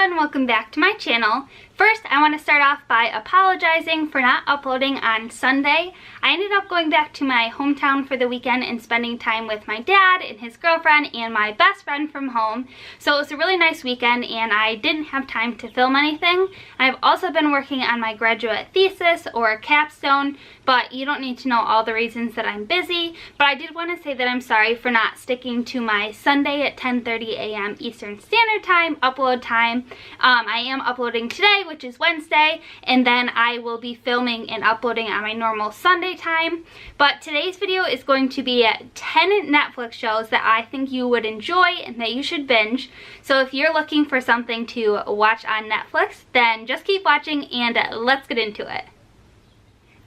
and welcome back to my channel. First, I want to start off by apologizing for not uploading on Sunday. I ended up going back to my hometown for the weekend and spending time with my dad and his girlfriend and my best friend from home. So it was a really nice weekend and I didn't have time to film anything. I've also been working on my graduate thesis or capstone, but you don't need to know all the reasons that I'm busy. But I did want to say that I'm sorry for not sticking to my Sunday at 10:30 a.m. Eastern Standard Time upload time. I am uploading today, which is Wednesday, and then I will be filming and uploading on my normal Sunday time. But today's video is going to be 10 Netflix shows that I think you would enjoy and that you should binge. So if you're looking for something to watch on Netflix, then just keep watching and let's get into it.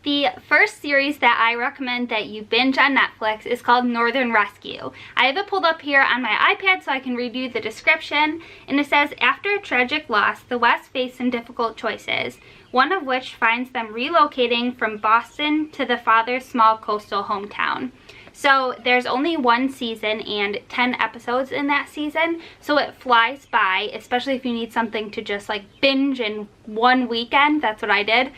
The first series that I recommend that you binge on Netflix is called Northern Rescue. I have it pulled up here on my iPad so I can read you the description, and it says, after a tragic loss, the West face some difficult choices, one of which finds them relocating from Boston to the father's small coastal hometown. So there's only one season and 10 episodes in that season, so it flies by, especially if you need something to just like binge in one weekend. That's what I did.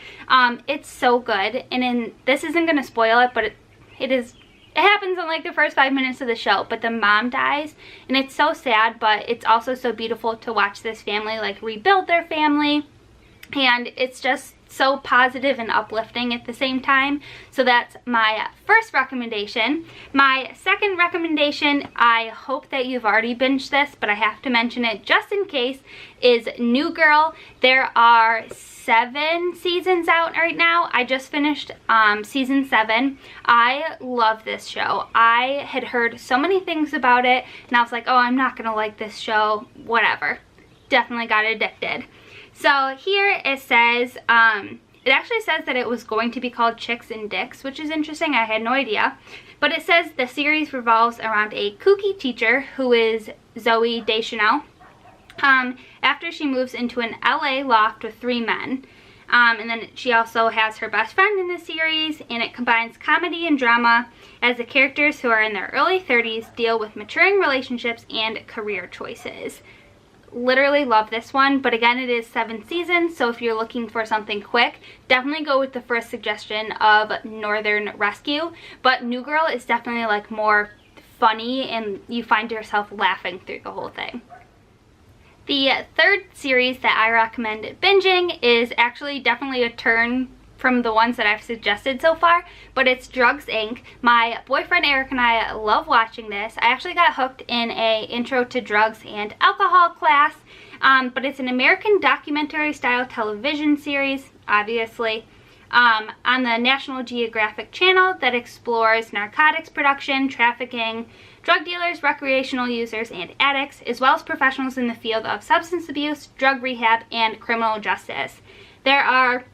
It's so good, and this isn't going to spoil it, but it happens in like the first 5 minutes of the show, but the mom dies, and it's so sad, but it's also so beautiful to watch this family like rebuild their family, and it's just so positive and uplifting at the same time. So that's my first recommendation. My second recommendation, I hope that you've already binged this, but I have to mention it just in case, is New Girl. There are 7 seasons out right now. I just finished season 7. I love this show. I had heard so many things about it, and I was like, oh, I'm not gonna like this show, whatever. Definitely got addicted. So here it says, it actually says that it was going to be called Chicks and Dicks, which is interesting. I had no idea. But it says the series revolves around a kooky teacher who is Zooey Deschanel, after she moves into an LA loft with 3 men. And then she also has her best friend in the series, and it combines comedy and drama as the characters who are in their early 30s deal with maturing relationships and career choices. Literally love this one, but again, it is 7 seasons, so if you're looking for something quick, definitely go with the first suggestion of Northern Rescue. But New Girl is definitely like more funny, and you find yourself laughing through the whole thing. The third series that I recommend binging is actually definitely a turn from the ones that I've suggested so far, but it's Drugs Inc. My boyfriend Eric and I love watching this. I actually got hooked in a intro to drugs and alcohol class, but it's an American documentary style television series, obviously, on the National Geographic Channel that explores narcotics production, trafficking, drug dealers, recreational users, and addicts, as well as professionals in the field of substance abuse, drug rehab, and criminal justice. There are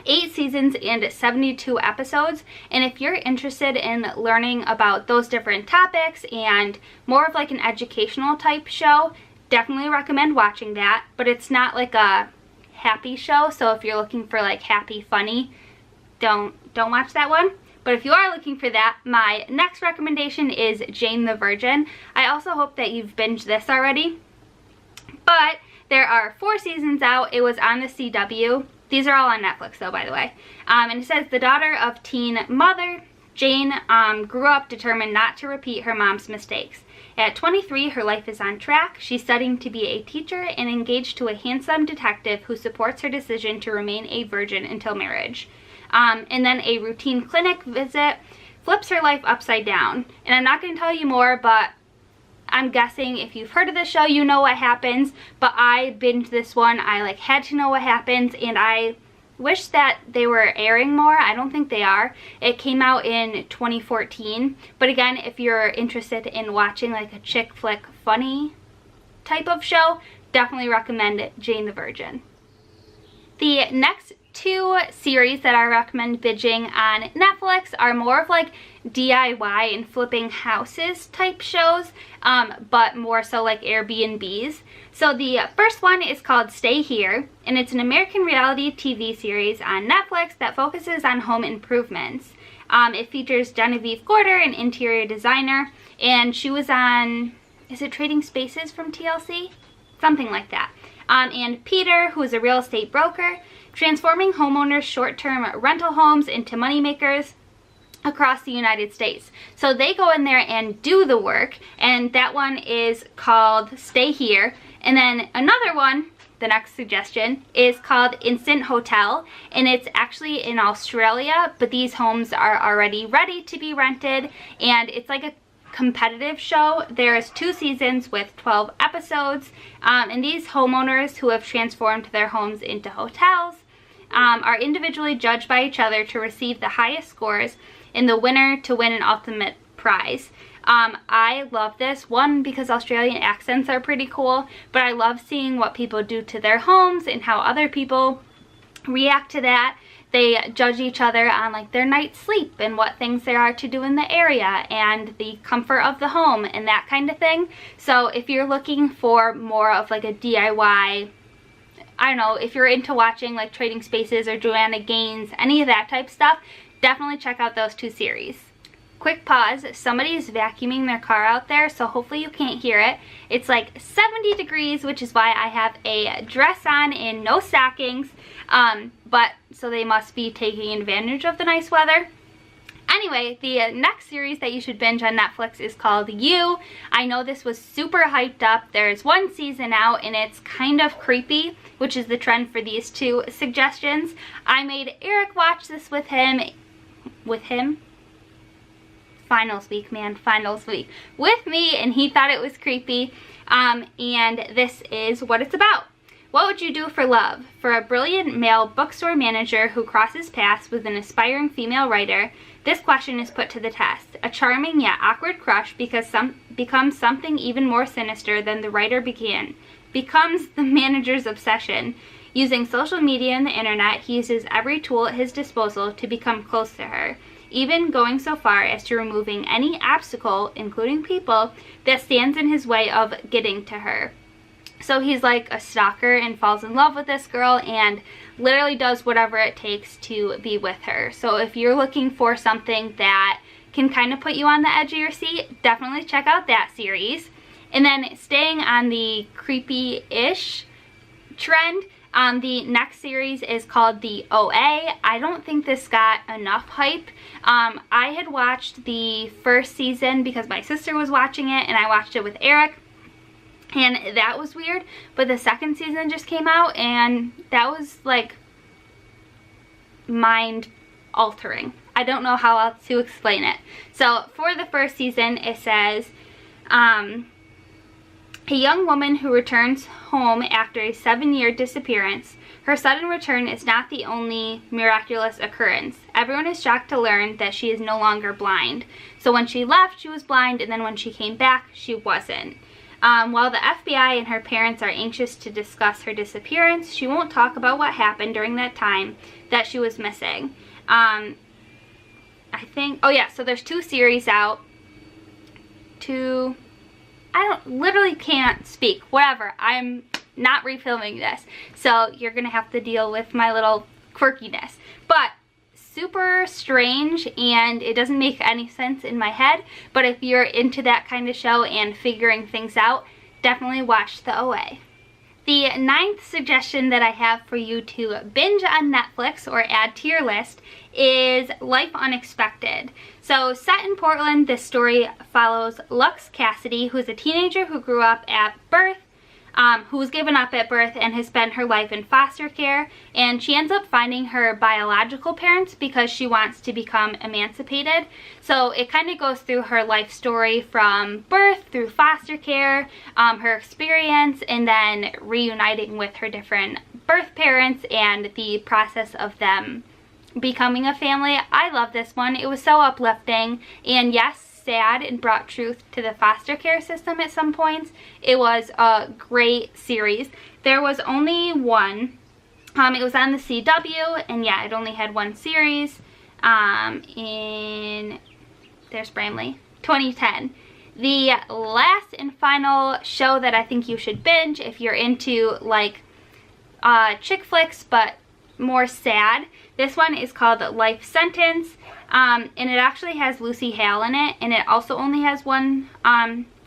8 seasons and 72 episodes, and if you're interested in learning about those different topics and more of like an educational type show, definitely recommend watching that. But it's not like a happy show, so if you're looking for like happy funny, don't watch that one. But if you are looking for that, my next recommendation is Jane the Virgin. I also hope that you've binged this already, but there are 4 seasons out. It was on the CW. These are all on Netflix though, by the way. And it says the daughter of teen mother, Jane, grew up determined not to repeat her mom's mistakes. At 23, her life is on track. She's studying to be a teacher and engaged to a handsome detective who supports her decision to remain a virgin until marriage. And then a routine clinic visit flips her life upside down. And I'm not going to tell you more, but I'm guessing if you've heard of this show, you know what happens, but I binged this one. I like had to know what happens, and I wish that they were airing more. I don't think they are. It came out in 2014, but again, if you're interested in watching like a chick flick funny type of show, definitely recommend Jane the Virgin. The next 2 series that I recommend binging on Netflix are more of like DIY and flipping houses type shows, but more so like Airbnbs. So the first one is called Stay Here, and it's an American reality TV series on Netflix that focuses on home improvements. It features Genevieve Gorder, an interior designer, and she was on, is it Trading Spaces from TLC? Something like that. and Peter, who is a real estate broker, transforming homeowners' short-term rental homes into moneymakers across the United States. So they go in there and do the work, and that one is called Stay Here. And then another one, the next suggestion, is called Instant Hotel, and it's actually in Australia, but these homes are already ready to be rented, and it's like a competitive show. There's 2 seasons with 12 episodes, and these homeowners who have transformed their homes into hotels are individually judged by each other to receive the highest scores in the winner to win an ultimate prize. I love this one because Australian accents are pretty cool, but I love seeing what people do to their homes and how other people react to that. They judge each other on like their night's sleep and what things there are to do in the area and the comfort of the home and that kind of thing. So if you're looking for more of like a DIY, I don't know, if you're into watching like Trading Spaces or Joanna Gaines, any of that type stuff, definitely check out those 2 series. Quick pause, somebody is vacuuming their car out there, so hopefully you can't hear it. It's like 70 degrees, which is why I have a dress on and no stockings, but so they must be taking advantage of the nice weather. Anyway, the next series that you should binge on Netflix is called You. I know this was super hyped up. There's 1 season out and it's kind of creepy, which is the trend for these 2 suggestions. I made Eric watch this with him. Finals week, man, finals week. With me, and he thought it was creepy. And this is what it's about. What would you do for love? For a brilliant male bookstore manager who crosses paths with an aspiring female writer, this question is put to the test. A charming yet awkward crush becomes something even more sinister than the writer becomes the manager's obsession. Using social media and the internet, he uses every tool at his disposal to become close to her, even going so far as to removing any obstacle, including people, that stands in his way of getting to her. So he's like a stalker and falls in love with this girl and literally does whatever it takes to be with her. So if you're looking for something that can kind of put you on the edge of your seat, definitely check out that series. And then staying on the creepy-ish trend, the next series is called The OA. I don't think this got enough hype. I had watched the first season because my sister was watching it and I watched it with Eric. And that was weird, but the second season just came out and that was like mind altering. I don't know how else to explain it. So for the first season, it says, a young woman who returns home after a 7-year disappearance. Her sudden return is not the only miraculous occurrence. Everyone is shocked to learn that she is no longer blind. So when she left, she was blind, and then when she came back, she wasn't. While the FBI and her parents are anxious to discuss her disappearance, she won't talk about what happened during that time that she was missing. I think, oh yeah, so there's 2 series out. Literally can't speak. Whatever, I'm not refilming this. So you're gonna have to deal with my little quirkiness. But super strange and it doesn't make any sense in my head, but if you're into that kind of show and figuring things out, definitely watch The OA. The 9th suggestion that I have for you to binge on Netflix or add to your list is Life Unexpected. So set in Portland, this story follows Lux Cassidy, who is a teenager who grew up at birth, who was given up at birth and has spent her life in foster care, and she ends up finding her biological parents because she wants to become emancipated. So it kind of goes through her life story from birth through foster care, her experience, and then reuniting with her different birth parents and the process of them becoming a family. I love this one. It was so uplifting, and yes, sad, and brought truth to the foster care system at some points. It was a great series. There was only one. It was on the CW, and yeah, it only had 1 series. There's Bramley, 2010. The last and final show that I think you should binge if you're into like chick flicks but more sad, this one is called Life Sentence. And it actually has Lucy Hale in it, and it also only has 1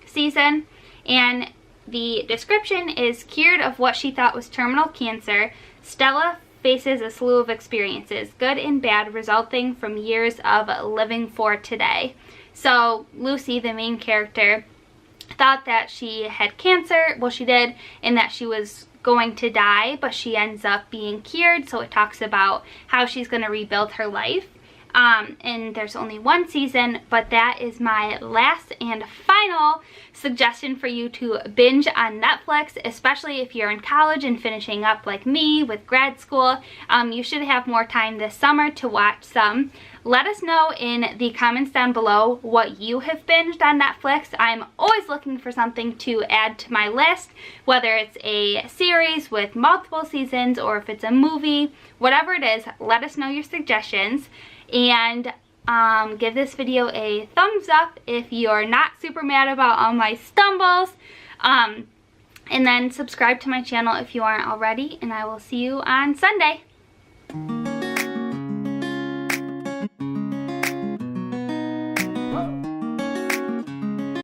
season. And The description is cured of what she thought was terminal cancer. Stella faces a slew of experiences, good and bad, resulting from years of living for today. So Lucy, the main character, thought that she had cancer. Well, she did, and that she was going to die, but she ends up being cured. So it talks about how she's going to rebuild her life. And there's only one season, but that is my last and final suggestion for you to binge on Netflix, especially if you're in college and finishing up like me with grad school. You should have more time this summer to watch some. Let us know in the comments down below what you have binged on Netflix. I'm always looking for something to add to my list, whether it's a series with multiple seasons or if it's a movie, whatever it is, let us know your suggestions. And give this video a thumbs up if you're not super mad about all my stumbles. And then subscribe to my channel if you aren't already, and I will see you on Sunday.